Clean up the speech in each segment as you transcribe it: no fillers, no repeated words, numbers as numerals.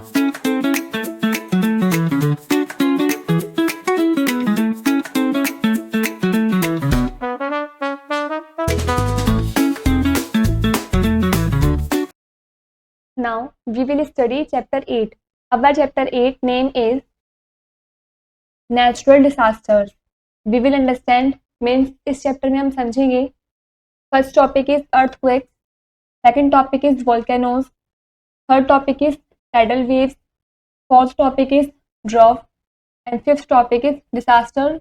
Now we will study chapter 8. Our chapter 8 name is Natural Disasters. We will understand means इस chapter में हम समझेंगे. First topic is earthquakes. Second topic is volcanoes. Third topic is tidal waves. Fourth topic is drought. And fifth topic is disaster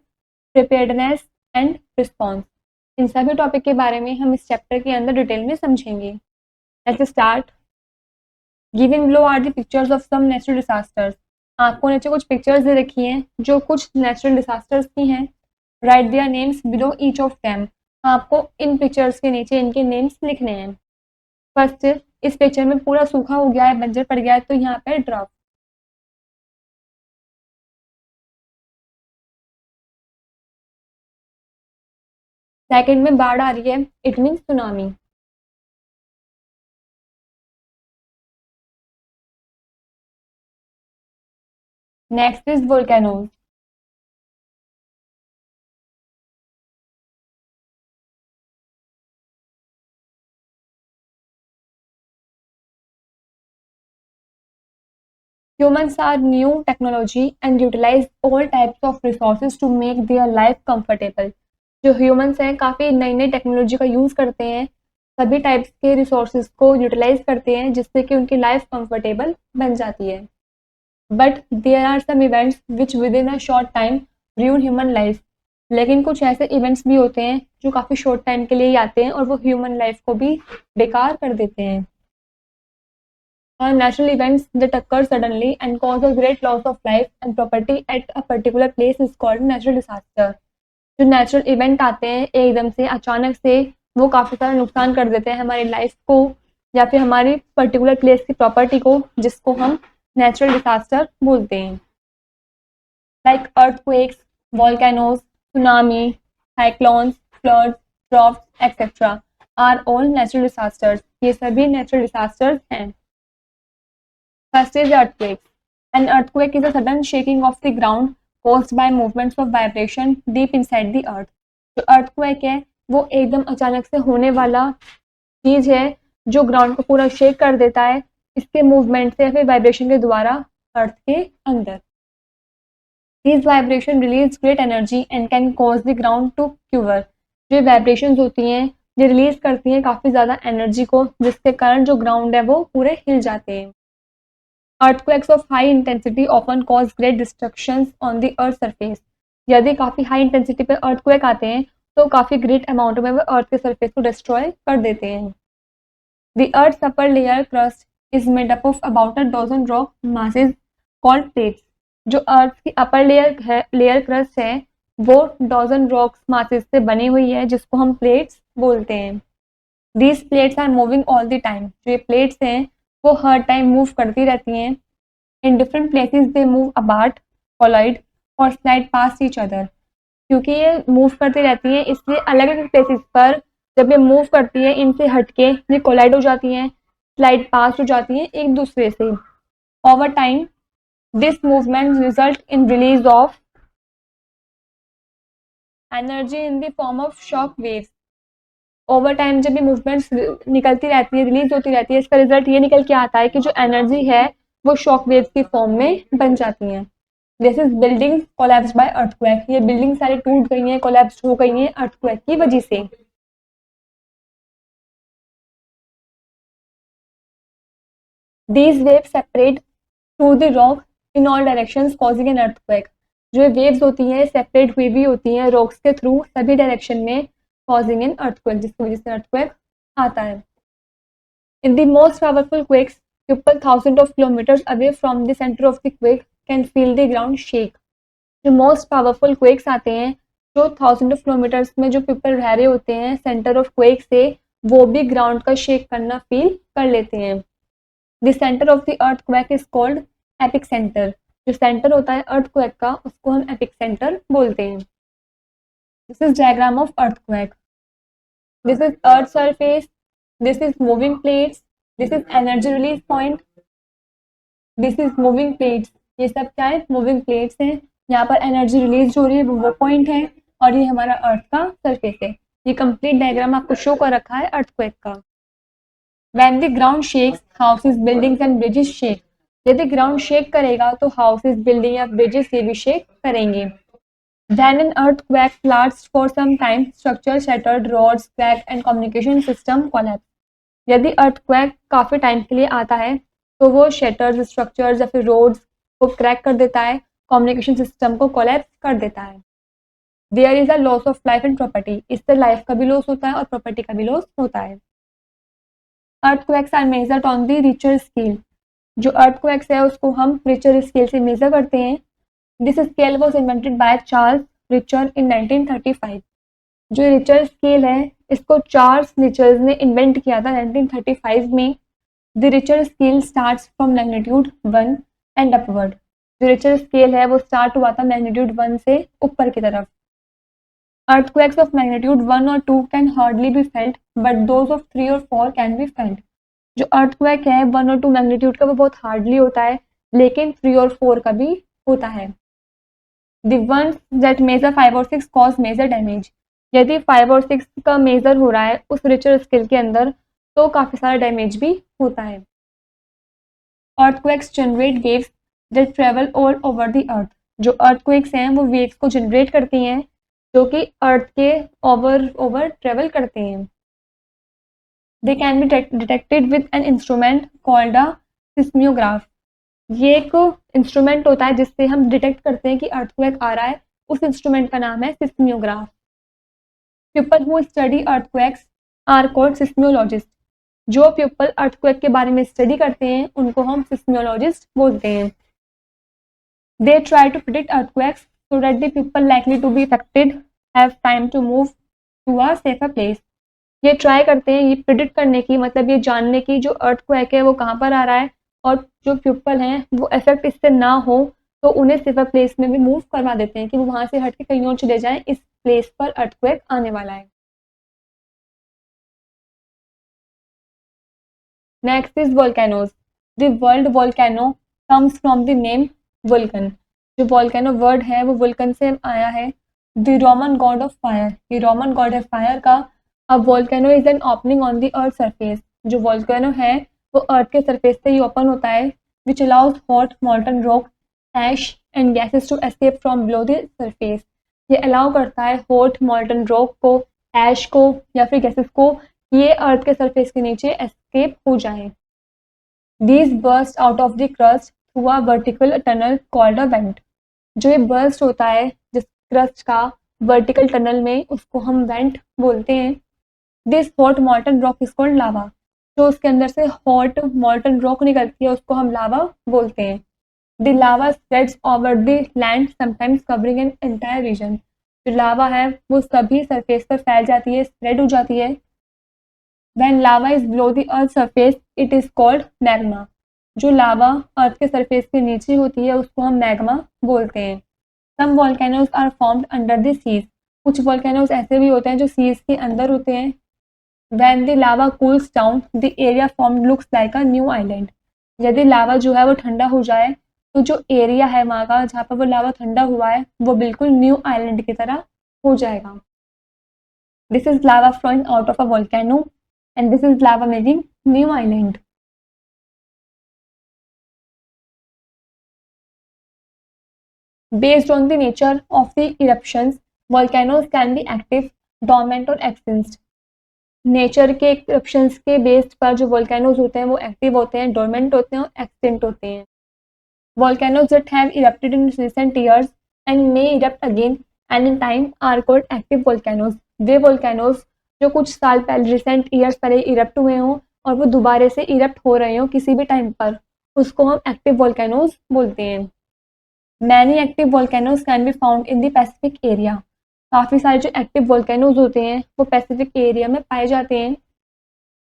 preparedness and response. इन सभी topic के बारे में हम इस चैप्टर के अंदर डिटेल में समझेंगे. Let's start. Given below are the pictures of some natural disasters. आपको नीचे कुछ पिक्चर्स दे रखी हैं जो कुछ नेचुरल डिजास्टर्स की हैं. Right their names below each of them. आपको इन पिक्चर्स के नीचे इनके नेम्स लिखने हैं. फर्स्ट, इस पिक्चर में पूरा सूखा हो गया है, बंजर पड़ गया है, तो यहाँ पे ड्रॉप. सेकंड में बाढ़ आ रही है, it means tsunami. Next is volcanoes. Humans are new technology and utilize all types of resources to make their life comfortable. जो ह्यूमंस हैं काफ़ी नई नई टेक्नोलॉजी का यूज़ करते हैं, सभी टाइप्स के रिसोर्सेज को यूटिलाइज करते हैं जिससे कि उनकी लाइफ कंफर्टेबल बन जाती है. But there are some events which within a short time ruin human life. लेकिन कुछ ऐसे इवेंट्स भी होते हैं जो काफ़ी शॉर्ट टाइम के लिए ही आते हैं और वो ह्यूमन लाइफ को भी बेकार कर देते हैं. Natural events that occur suddenly and cause a great loss of life and property at a particular place is called natural disaster. जो नेचुरल इवेंट आते हैं एकदम से अचानक से, वो काफ़ी सारा नुकसान कर देते हैं हमारी लाइफ को या फिर हमारी पर्टिकुलर प्लेस की प्रॉपर्टी को, जिसको हम नेचुरल डिसास्टर बोलते हैं. Like earthquakes, volcanoes, tsunami, cyclones, floods, droughts etcetera are all natural disasters. ये सभी नेचुरल डिसास्टर्स हैं. First is earthquake. An earthquake is a sudden shaking of the ground caused by movements of vibration deep inside the earth. जो earthquake है वो एकदम अचानक से होने वाला चीज है जो ग्राउंड को पूरा शेक कर देता है इसके मूवमेंट से या फिर वाइब्रेशन के द्वारा अर्थ के अंदर. These vibration release great energy and can cause the ground to quiver. जो वाइब्रेशंस होती हैं ये रिलीज करती हैं काफ़ी ज़्यादा एनर्जी को, जिसके कारण जो ग्राउंड है वो पूरे हिल जाते हैं. Earthquakes of high intensity often cause great destructions on the earth surface. यदि काफ़ी हाई इंटेंसिटी पे earthquake आते हैं तो काफ़ी ग्रेट अमाउंट में वो अर्थ के सरफेस को डिस्ट्रॉय कर देते हैं. The earth's upper layer crust is made up of about a dozen rock masses called plates. जो अर्थ की अपर लेयर क्रस्ट है वो डॉजन रॉक्स मासेस से बनी हुई है जिसको हम प्लेट्स बोलते हैं. These plates are moving all the time. जो ये प्लेट्स हैं वो हर टाइम मूव करती रहती हैं. In different places they move apart, collide और स्लाइड पास ईच अदर. क्योंकि ये मूव करती रहती हैं इसलिए अलग अलग प्लेसेस पर जब ये मूव करती है इनसे हटके ये कोलाइड हो जाती हैं, स्लाइड पास हो जाती हैं एक दूसरे से. Over time this movement result in release of energy in the form of shock waves. Over time जब ये मूवमेंट्स निकलती रहती है, रिलीज होती रहती है, इसका रिजल्ट ये निकल के आता है कि जो एनर्जी है वो शॉक वेव्स की फॉर्म में बन जाती हैं. This is building collapse by earthquake. ये बिल्डिंग सारी टूट गई हैं, कोलैप्स हो गई हैं अर्थक्वेक की वजह से. These waves separate through the rock in all directions causing an earthquake. जो वेव्स होती हैं सेपरेट हुई भी होती हैं रॉक्स के थ्रू सभी डायरेक्शन में, causing an earthquake, जिसकी वजह से earthquake आता है. In the most powerful quakes, people thousands of kilometers away from the center of the quake can feel the ground shake. जो most powerful quakes आते हैं जो thousands of kilometers में जो people रह रहे होते हैं center of quake से, वो भी ground का shake करना feel कर लेते हैं. The center of the earthquake is called epicenter. जो center होता है earthquake का उसको हम epicenter बोलते हैं. This is diagram of earthquake. This is earth surface, this is moving plates, this is energy release point. This is moving plates, ये सब क्या है, मूविंग प्लेट्स हैं। यहाँ पर एनर्जी रिलीज हो रही है, वो पॉइंट है, और ये हमारा अर्थ का सरफेस है। ये कंप्लीट डायग्राम आपको शो कर रखा है अर्थक्वेक का। When the ground shakes houses buildings and bridges shake, यदि ग्राउंड शेक करेगा तो हाउसेस बिल्डिंग या ब्रिजेस ये भी शेक करेंगे। When an earthquake lasts for some time, structures shattered, roads cracked and communication system collapsed. यदि earthquake काफी time के लिए आता है तो वो शेटर्स, स्ट्रक्चर्स या फिर रोड्स को क्रैक कर देता है, कम्युनिकेशन सिस्टम को कोलैप्स कर देता है। There is a loss of life and property, इससे लाइफ का भी लॉस होता है और प्रॉपर्टी का भी लॉस होता है। earthquakes are measured on the Richter scale, जो earthquakes है उसको हम रिचर स्केल से मेजर करते हैं। This scale was invented by Charles Richter in 1935। जो रिचर स्केल है इसको चार्ल्स रिचर्स ने इन्वेंट किया था 1935 में। The Richter scale starts from magnitude 1 and upward, जो रिचर स्केल है वो स्टार्ट हुआ था मैग्नीट्यूड 1 से ऊपर की तरफ। earthquakes of magnitude 1 और 2 can hardly be felt but those of 3 और 4 can be felt। जो earthquake है 1 और 2 मैग्नीट्यूड का वो बहुत हार्डली होता है, लेकिन 3 और 4 का भी होता है। The ones that measure 5 और 6 cause major damage, यदि 5 और 6 का मेजर हो रहा है उस रिचर स्केल के अंदर तो काफी सारा डैमेज भी होता है। earthquakes generate waves that travel all over the earth, जो earthquakes हैं वो waves को जनरेट करती हैं जो कि अर्थ के ओवर ट्रेवल करते हैं। They can be detected with an instrument called a seismograph, ये एक इंस्ट्रूमेंट होता है जिससे हम डिटेक्ट करते हैं कि अर्थक्वेक आ रहा है, उस इंस्ट्रूमेंट का नाम है seismograph. People who study earthquakes are called seismologists, जो पीपल अर्थक्वेक के बारे में स्टडी करते हैं उनको हम सिस्मियोलॉजिस्ट बोलते हैं। They try to predict earthquakes so that the people likely to be affected have time to move to a safer place। ये ट्राई करते हैं ये प्रिडिक्ट करने की, मतलब ये जानने की जो अर्थक्वेक है वो कहाँ पर आ रहा है और जो पीपल हैं वो इफेक्ट इससे ना हो तो उन्हें सेफर प्लेस में भी मूव करवा देते हैं कि वो वहां से हट के कहीं और चले जाएं, इस प्लेस पर अर्थक्वेक आने वाला है। Next is volcanoes. The world volcano comes from the name Vulcan, जो वोल्केनो वर्ड है वो वुल्कन से आया है। The Roman God of fire, ये रोमन गॉड है फायर का। अब volcano is an opening on the earth surface, जो वोल्केनो है वो अर्थ के सरफेस से ही ओपन होता है, which allows hot molten rock ash and gases to escape from below the surface. ये अलाउ करता है हॉट मॉल्टन रॉक को, ऐश को या फिर गैसेस को, ये अर्थ के सरफेस के नीचे एस्केप हो जाए। These burst out of the crust through a vertical tunnel called a went, जो ये बर्स्ट होता है जिस क्रस्ट का वर्टिकल टनल में उसको हम वेंट बोलते हैं। This hot molten rock is called lava, जो उसके अंदर से हॉट मॉल्टन रॉक निकलती है उसको हम लावा बोलते हैं। The lava spreads over the land sometimes covering an entire reason, जो लावा है वो सभी सरफेस पर फैल जाती है, स्प्रेड हो जाती है। When lava is below the earth surface it is called magma, जो लावा अर्थ के सरफेस के नीचे होती है उसको हम मैग्मा बोलते हैं। Some volcanoes are formed under the seas, कुछ वोल्केनोज ऐसे भी होते हैं जो सीज के अंदर होते हैं। When the lava cools down the area formed looks like a new island, यदि लावा जो है वो ठंडा हो जाए तो जो एरिया है वहाँ का जहाँ पर वो लावा ठंडा हुआ है वो बिल्कुल न्यू आइलैंड की तरह हो जाएगा। This is lava flowing out of a volcano and this is lava making new island. Based on the nature of the eruptions, volcanoes can be active, dormant और extinct। नेचर के eruptions के based पर जो volcanoes होते हैं वो active होते हैं, डोरमेंट होते हैं और एक्सटिंक्ट होते हैं। Volcanoes that have erupted in recent years and may erupt again and in time are called active volcanoes। Way volcanoes जो कुछ साल पहले रिसेंट ईयर्स पहले इरप्ट हुए हों और वो दोबारा से इरप्ट हो रहे हो किसी भी टाइम पर, उसको हम एक्टिव volcanoes बोलते हैं। Many active volcanoes can be found in the Pacific area, काफ़ी सारे जो एक्टिव वोल्केनोज होते हैं वो पैसिफिक एरिया में पाए जाते हैं।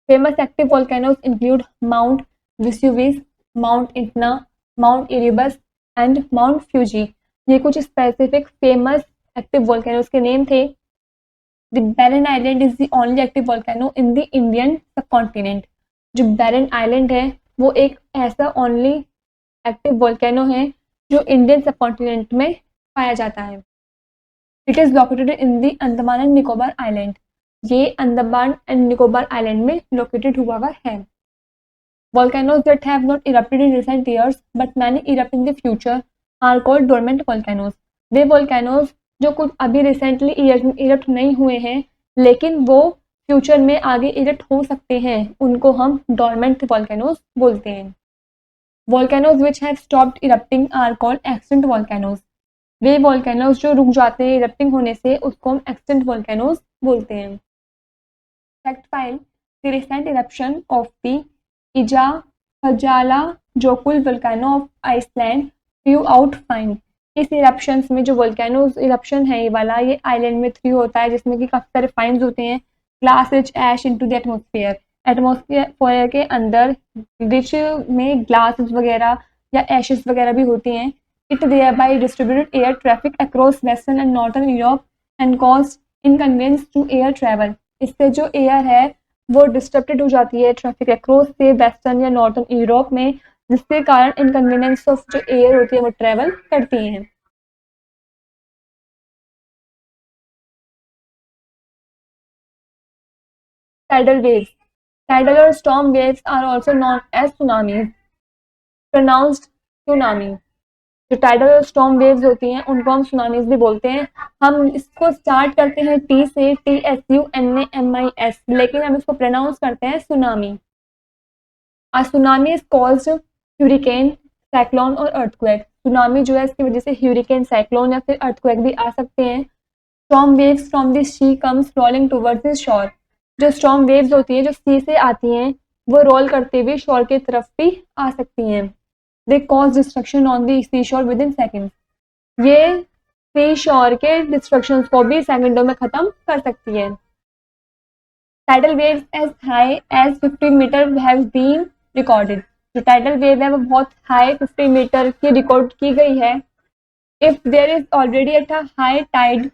Famous active volcanoes include mount Vesuvius, mount Etna, mount Erebus and mount Fuji. ये कुछ स्पेसिफिक फेमस एक्टिव वोल्केनोज के नेम थे। The Barren island is the only active volcano in the Indian subcontinent, जो Barren island है वो एक ऐसा only active volcano है जो इंडियन सबकॉन्टिनेंट में पाया जाता है। It is located in the Andaman and Nicobar island. ये अंडमान एंड निकोबार आइलैंड में लोकेटेड हुआ है। Volcanoes that have not erupted in recent years but many erupt in the future are called dormant volcanoes. Way volcanoes जो कुछ अभी रिसेंटली इरप्ट नहीं हुए हैं लेकिन वो फ्यूचर में आगे इरप्ट हो सकते हैं, उनको हम डोरमेंट volcanoes बोलते हैं। Volcanoes which have stopped erupting are called extinct volcanoes. Way volcanoes जो रुक जाते हैं erupting होने से उसको हम extinct volcanoes बोलते हैं। Fact file: The recent eruption of the Eyjafjallajökull volcano of Iceland threw out fine. इस इरप्शंस में जो वोल्केनो इरप्शन है ये वाला, ये आइलैंड में थ्रू होता है जिसमें कि काफी सारे फाइन्स होते हैं। Glass rich ash into the atmosphere. Atmosphere के अंदर रिच में ग्लास वगैरह या एशेस वगैरह भी होती हैं। It thereby distributed air traffic across western and northern Europe and cause inconvenience to air travel. इससे जो एयर है वो डिस्टर्बेड हो जाती है ट्रैफिक अक्रॉस से वेस्टर्न या नॉर्थर्न यूरोप में, जिसके कारण इनकन्वीनियंस ऑफ जो एयर होती है वो ट्रैवल करती हैं। Tidal waves. टाइडल और storm waves are also known as tsunami, pronounced tsunami. जो टाइडल और स्टॉर्म वेव्स होती हैं उनको हम सुनामीज भी बोलते हैं। हम इसको स्टार्ट करते हैं टी से, TSUNAMIS, लेकिन हम इसको प्रोनाउंस करते हैं tsunami. A tsunami is caused hurricane, cyclone और अर्थक्वेक। सुनामी जो है इसकी वजह से ह्यूरिकेन, साइक्लोन या फिर अर्थक्वेक भी आ सकते हैं। Storm waves from the sea comes rolling towards the shore. जो स्टॉर्म वेव्स होती हैं जो सी से आती हैं वो रोल करते हुए शोर की तरफ भी आ सकती हैं। They cause destruction on the sea shore with in second. ये सी शोर के डिस्ट्रक्शन को भी सेकेंडों में खत्म कर सकती है। Tidal waves as high as 15 metre have been recorded. जो टाइडल वेव है वो बहुत हाई 50 मीटर की रिकॉर्ड की गई है। If there is already at a high tide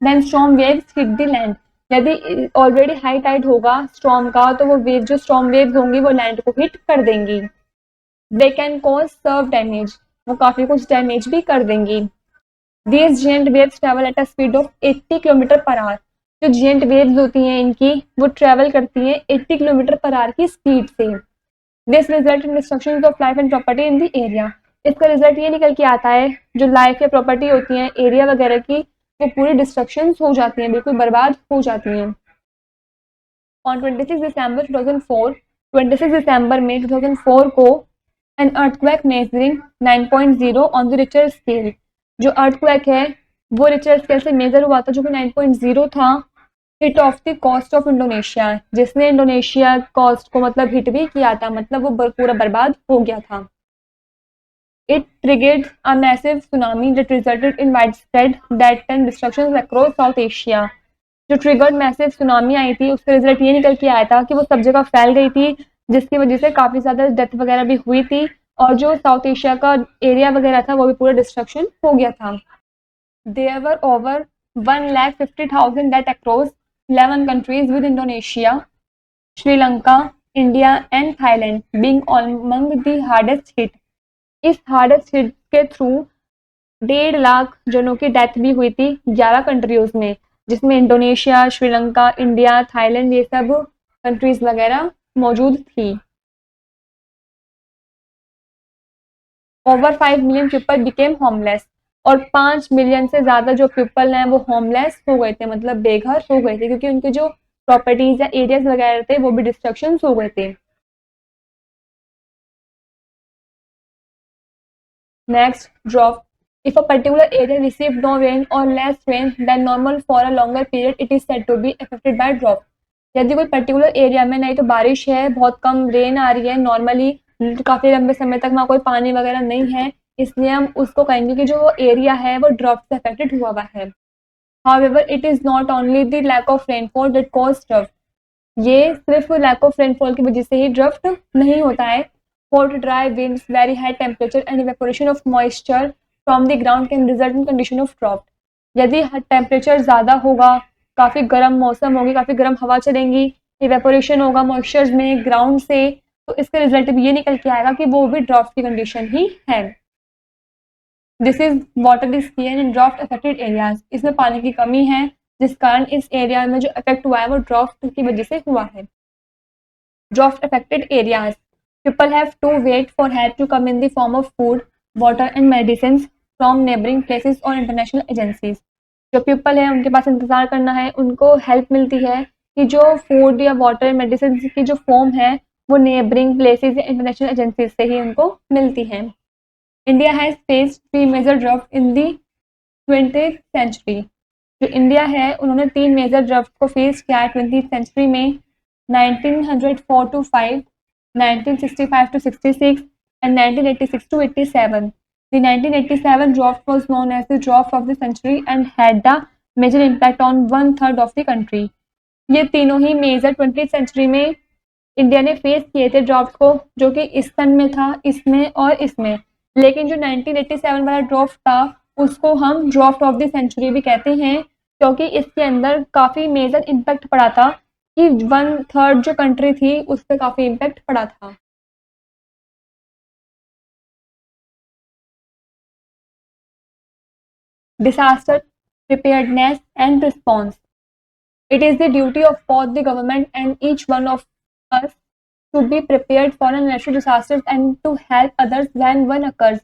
then storm waves hit the land. यदि ऑलरेडी हाई टाइड होगा स्टॉर्म का तो वो वेव जो स्टॉर्म वेव्स होंगी वो लैंड को हिट कर देंगी। They can cause severe damage. वो काफी कुछ डैमेज भी कर देंगी। These giant waves travel at a speed of 80 kilometre per hour. जो जेंट वेव्स होती हैं इनकी वो ट्रेवल करती हैं 80 किलोमीटर पर आवर की स्पीड से। This result in destruction of life and property in the area. इसका रिजल्ट ये निकल के आता है जो लाइफ या प्रॉपर्टी होती है एरिया वगैरह की वो पूरी डिस्ट्रक्शन हो जाती हैं, बिल्कुल बर्बाद हो जाती हैं। ऑन 26 दिसंबर 2004, 26 दिसंबर में 2004 को an earthquake measuring 9.0 on the Richter scale. जो अर्थक्वेक है वो रिक्टर स्केल से मेजर हुआ था जो कि 9.0 था। Hit off the coast of Indonesia, जिसने इंडोनेशिया कोस्ट को मतलब हिट भी किया था, मतलब वो पूरा बर्बाद हो गया था। It triggered a massive tsunami that resulted in widespread death and destruction across south Asia. जो ट्रिगर्ड मैसिव सुनामी आई थी उसका रिजल्ट ये निकल के आया था कि वो सब जगह फैल गई थी, जिसकी वजह से काफी ज्यादा डेथ वगैरह भी हुई थी और जो साउथ एशिया का एरिया वगैरह था वो भी पूरा डिस्ट्रक्शन हो गया था। There were over 1,50,000 death across 11 countries with Indonesia, Sri Lanka, India and Thailand being among the hardest hit. इस हार्डेस्ट हिट के थ्रू 1.5 लाख जनों की डेथ भी हुई थी 11 कंट्रीज में, जिसमें इंडोनेशिया, श्रीलंका, इंडिया, थाईलैंड ये सब कंट्रीज वगैरह मौजूद थी। Over 5 million people became homeless. और 5 मिलियन से ज्यादा जो पीपल हैं वो होमलेस हो गए थे, मतलब बेघर हो गए थे, क्योंकि उनके जो प्रॉपर्टीज या एरियाज वगैरह थे वो भी डिस्ट्रक्शन हो गए थे। Next, drought. If a particular area receive no rain और less rain than normal for a longer period it is said to be affected by drought. यदि कोई पर्टिकुलर एरिया में नहीं तो बारिश है, बहुत कम रेन आ रही है, नॉर्मली काफी लंबे समय तक वहाँ कोई पानी वगैरह नहीं है, इसलिए हम उसको कहेंगे कि जो एरिया है वो ड्रॉप से अफेक्टेड हुआ हुआ है। However, it is not only the lack of rainfall that cause drought. ये सिर्फ लैक ऑफ रेनफॉल की वजह से ही ड्रफ्ट नहीं होता है। Hot dry winds, very high temperature and evaporation of moisture from the ground can result in condition of drought. यदि temperature ज़्यादा होगा, काफ़ी गर्म मौसम होगी, काफ़ी गर्म हवा चलेंगी, इवेपोरेशन होगा मॉइस्चर में ग्राउंड से, तो इसका रिजल्ट भी ये निकल के आएगा कि वो भी ड्राफ्ट की कंडीशन ही है। This is water is scan in draft affected areas, इसमें पानी की कमी है जिस कारण इस एरिया में जो इफेक्ट हुआ है वो ड्राफ्ट की वजह से हुआ है। Drought affected areas, people have to wait for help to come in the form of food, water and medicine from neighbouring places और इंटरनेशनल एजेंसीज। जो पीपल है उनके पास इंतजार करना है, उनको हेल्प मिलती है कि जो फूड या वाटर मेडिसिन की जो फॉर्म है वो नेबरिंग प्लेसेस या इंटरनेशनल एजेंसीज से ही उनको मिलती है। India has faced 3 major drought in the 20th century. जो इंडिया है उन्होंने 3 मेजर ड्राफ्ट को फेस किया है 20th सेंचुरी में, 1904 to 5, 1965 to 66 and 1986 to 87. The 1987 drought was known as the drought of the century and had the major impact on 1/3 of the country. ये तीनों ही major 20th century में India ने face किए थे draft को, जो कि इस सन में था, इसमें और इसमें। लेकिन जो 1987 वाला ड्राफ्ट था उसको हम ड्राफ्ट ऑफ द सेंचुरी भी कहते हैं, क्योंकि इसके अंदर काफ़ी मेजर इम्पैक्ट पड़ा था कि 1/3 जो कंट्री थी उस पर काफ़ी इम्पैक्ट पड़ा था। Disaster preparedness and response, it is the duty of both the government and each one of us to be prepared for a natural disasters and to help others when one occurs.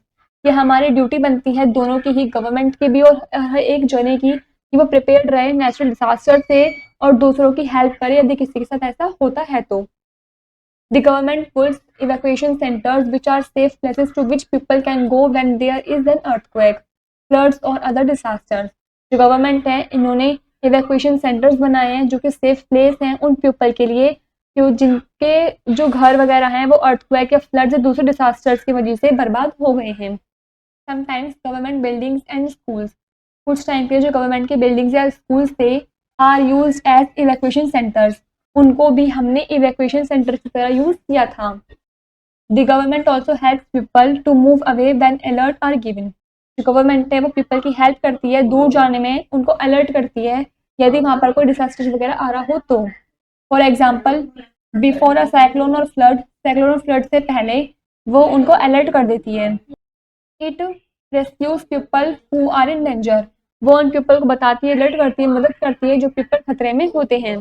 ये हमारी duty बनती है दोनों की ही, government की भी और हर एक जने की, कि वो प्रिपेयर्ड रहे नेचुरल डिजास्टर से और दूसरों की हेल्प करे यदि किसी के साथ ऐसा होता है तो। The government puts evacuation centers which are safe places to which people can go when there is an earthquake, floods or other disasters. जो गवर्नमेंट है इन्होंने इवैक्यूएशन सेंटर्स बनाए हैं जो कि सेफ प्लेस हैं उन पीपल के लिए जो जिनके जो घर वगैरह हैं वो अर्थक्वेक या फ्लड्स या दूसरे डिसास्टर्स की वजह से बर्बाद हो गए हैं। Sometimes government buildings and schools, कुछ टाइम पे जो गवर्नमेंट के बिल्डिंग्स या स्कूल्स थे are use as evacuation centres, उनको भी हमने इवैक्यूएशन सेंटर की तरह यूज किया था। The government also help people to move away when alert are given, जो गवर्नमेंट है वो पीपल की हेल्प करती है दूर जाने में, उनको अलर्ट करती है यदि वहाँ पर कोई डिसास्टर वगैरह आ रहा हो तो। For example before a cyclone और फ्लड, साइक्लोन और फ्लड से पहले वो उनको अलर्ट कर देती है। It rescues people who are in danger, वो उन पीपल को बताती है, अलर्ट करती है, मदद करती है जो पीपल खतरे में होते हैं।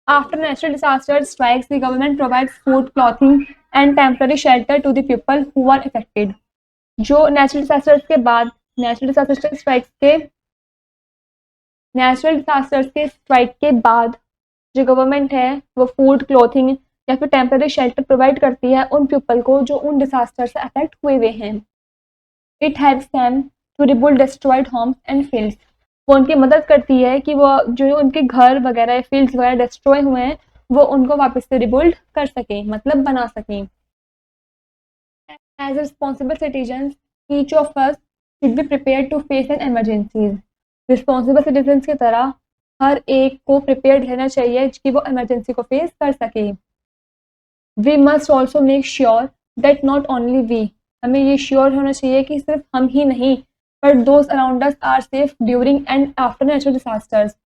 After natural disaster strikes the government provides food, clothing and temporary shelter to the people who are affected. जो नेचुरल डिसास्टर्स के बाद नेचुरल डिसास्टर्स के स्ट्राइक के बाद जो गवर्नमेंट है वो फूड, क्लोथिंग या फिर टेम्पररी शेल्टर प्रोवाइड करती है उन पीपल को जो उन डिसास्टर से अफेक्ट हुए हुए हैं। It helps them to rebuild destroyed homes and fields, वो उनकी मदद करती है कि वो जो उनके घर वगैरह फील्ड्स वगैरह डिस्ट्रॉय हुए हैं वो उनको वापस से रिबिल्ड कर सकें, मतलब बना सकें। As responsible citizens each of us should be prepared to face an emergencies, responsible citizens की तरह हर एक को प्रिपेयर्ड रहना चाहिए कि वो इमरजेंसी को फेस कर सके। We must also make sure that not only we, हमें ये श्योर होना चाहिए कि सिर्फ हम ही नहीं पर those around us are safe during and after natural disasters,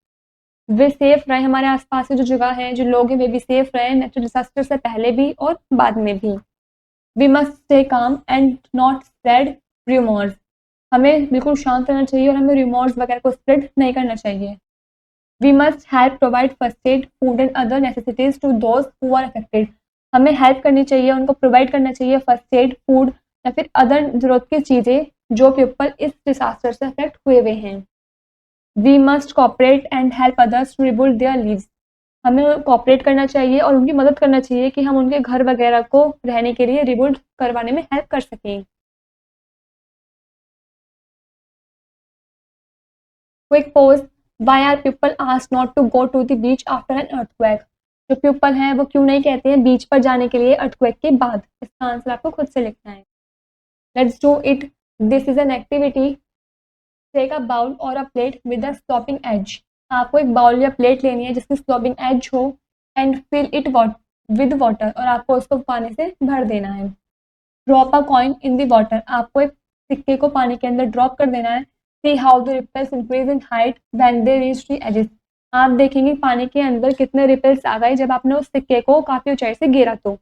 वे सेफ रहे, हमारे आसपास की जो जगह है जो लोग हैं वे भी सेफ रहे नेचुरल डिसास्टर से पहले भी और बाद में भी। We must stay calm and not spread rumours, हमें बिल्कुल शांत रहना चाहिए और हमें रूमर्स वगैरह को स्प्रेड नहीं करना चाहिए। We must help provide first aid, food and other necessities to those who are affected, हमें हेल्प करनी चाहिए, उनको प्रोवाइड करना चाहिए फर्स्ट एड, फूड या फिर अदर ज़रूरत की चीज़ें जो पीपल इस डिसास्टर से अफेक्ट हुए हुए हैं। We must cooperate and help others to rebuild their lives, हमें कॉपरेट करना चाहिए और उनकी मदद करना चाहिए कि हम उनके घर वगैरह को रहने के लिए रिबिल्ड करवाने में हेल्प कर सकें। Quick pose, why are people ask not to go to the beach after an earthquake, जो पीपल हैं वो क्यों नहीं कहते हैं बीच पर जाने के लिए अर्थक्वेक के बाद, इसका आंसर आपको खुद से लिखना है। Let's do it, this is an activity, take a bowl और a plate with a sloping edge, आपको एक बाउल या प्लेट लेनी है जिसकी स्लॉपिंग एज हो and fill it with water, और आपको उसको पानी से भर देना है। Drop a coin in the water, आपको एक सिक्के को पानी के अंदर ड्रॉप कर देना है। See how the ripples increase in height when they reach the edges, आप देखेंगे पानी के अंदर कितने रिपल्स आ गए जब आपने उस सिक्के को काफ़ी ऊंचाई से गिरा तो।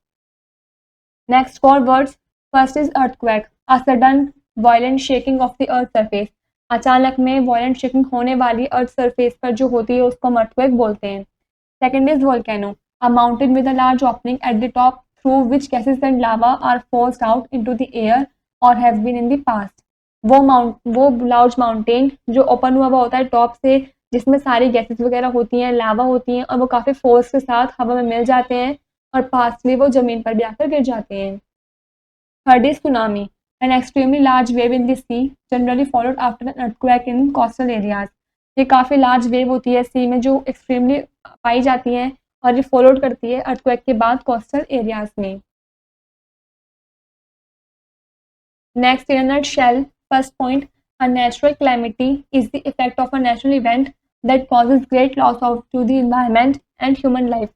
Next 4 words. First is earthquake, a sudden violent shaking of the earth surface. अचानक में violent shaking होने वाली अर्थ सरफेस पर जो होती है उसको हम earthquake बोलते हैं. Second is volcano, a mountain with a large opening at the top through which gases and lava are forced out into the air or have been in the past. वो large mountain जो open हुआ होता है top से, जिसमें सारी gases वगैरह होती हैं, लावा होती हैं और वो काफ़ी फोर्स के साथ हवा में मिल जाते हैं और पास्टली वो ज़मीन पर भी आकर गिर जाते हैं. Third is tsunami, an extremely large wave in the sea generally followed after an earthquake in coastal areas. ये काफ़ी लार्ज वेव होती है सी में जो एक्सट्रीमली पाई जाती हैं और ये फॉलोड करती है अर्थक्वेक के बाद कोस्टल एरियाज में. Next in a nutshell, first point, a natural calamity is the effect of a natural event that causes great loss of to the environment and human life.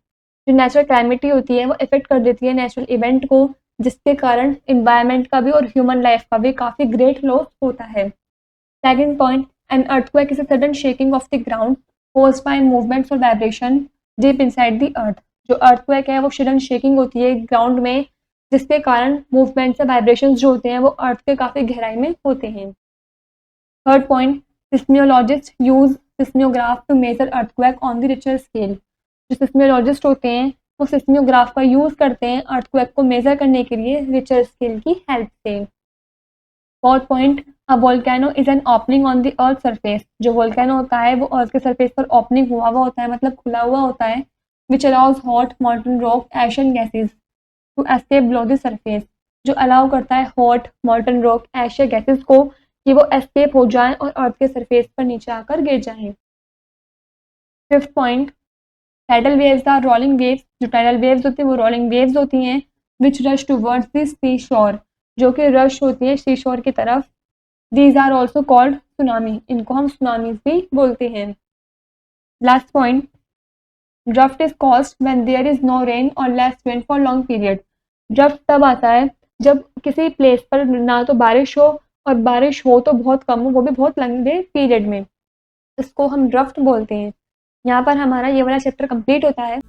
जो natural calamity होती है वो effect कर देती है natural event को, जिसके कारण इन्वायरमेंट का भी और ह्यूमन लाइफ का भी काफ़ी ग्रेट लॉस होता है. Second point, an earthquake is a sudden shaking of the ground caused by movements और vibration deep inside the earth. जो अर्थक्वेक है वो सडन शेकिंग होती है ग्राउंड में, जिसके कारण मूवमेंट्स या वाइब्रेशंस जो होते हैं वो अर्थ के काफ़ी गहराई में होते हैं. Third point, seismologists use seismograph to measure earthquake on the Richter scale. जो सिस्मियोलॉजिस्ट होते हैं वो सिस्मियोग्राफ का यूज़ करते हैं अर्थक्वेक को मेजर करने के लिए रिचर स्केल की हेल्प से. Fourth point, a volcano is an opening on the earth surface. जो वोल्केनो होता है वो अर्थ के सरफेस पर ओपनिंग हुआ हुआ होता है, मतलब खुला हुआ होता है, which allows hot molten rock ash and gases to escape below the surface. जो अलाउ करता है हॉट मॉल्टन रॉक ऐश या गैसेस को कि वो एस्केप हो जाएं और अर्थ के सरफेस पर नीचे आकर गिर जाएं. Fifth point, tidal waves are rolling waves. जो टाइडल वेव्स होती हैं वो रोलिंग वेव्स होती हैं which rush towards the sea shore, जो कि रश होती है सी शोर की तरफ. These are also called tsunami. इनको हम सुनामीज भी बोलते हैं. Last point, drought is caused when there is no rain और less rain for long period. Drought तब आता है जब किसी प्लेस पर ना तो बारिश हो और बारिश हो तो बहुत कम हो, वो भी बहुत लंबे पीरियड में. इसको हम ड्रफ्ट बोलते हैं. यहाँ पर हमारा ये वाला चैप्टर कंप्लीट होता है.